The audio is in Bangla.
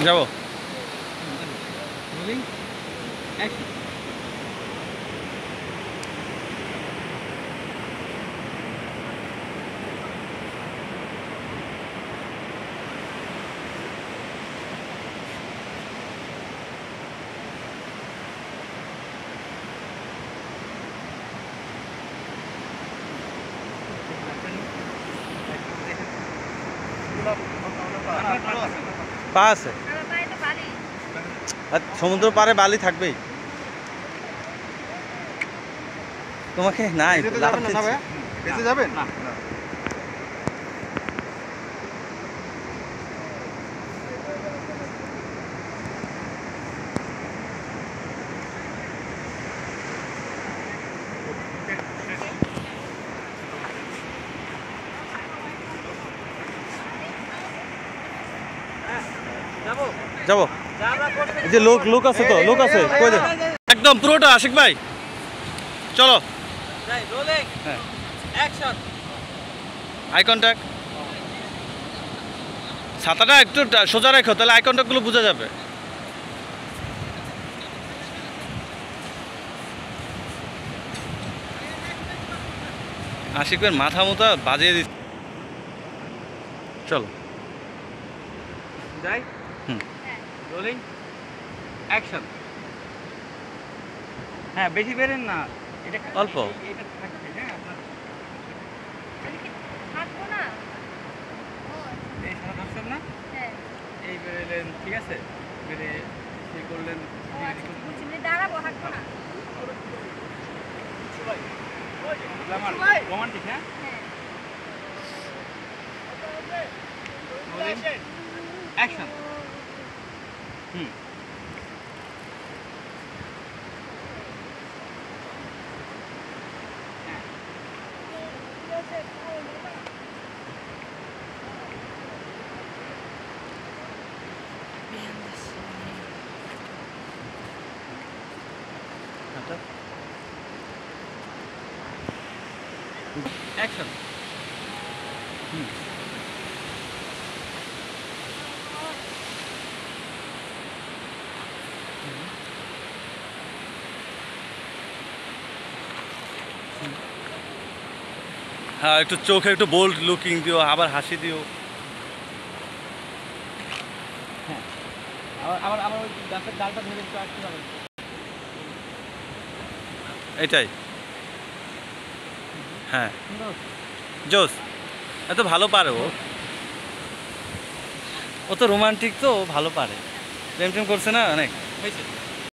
যাবো। পা আছে, সমুদ্র পারে বালি থাকবেই। তোমাকে নাই যাবেন না? যাবো। এই যে লোক আছে, তো লোক আছে কই দে একদম পুরোটা। আশিক ভাই চলো। Eye contact. ছাতাটা একটু সোজা রাখো, তাহলে আই কন্ট্যাক্ট গুলো বোঝা যাবে। আশিকের মাথা মুথা বাজিয়ে দিচ্ছে। চলো যাই। Rolling action. হ্যাঁ, বেশি বেরেন না, এটা অল্প। এটা থাকবে। হ্যাঁ, আপনার থাকবো না। এই সারা ধরছেন না? হ্যাঁ। এই বেরেলেন, ঠিক আছে? বেরে সেই করলেন, দাঁড়াবো, হাঁটবো না। রোমান্টিক। হ্যাঁ, অ্যাকশন। অ্যাকশন। হ্যাঁ, একটু চোখে একটু বোল্ড লুকিং দিও, আবার হাসি দিও। হ্যাঁ, আবার আবার ওই গাছের ডালটা ধরে একটু আসতে পারেন। এটাই। হ্যাঁ, জোস। এত ভালো পারে ও তো রোমান্টিক, তো ভালো পারে। প্রেম টেম করছে না অনেক। হয়েছে।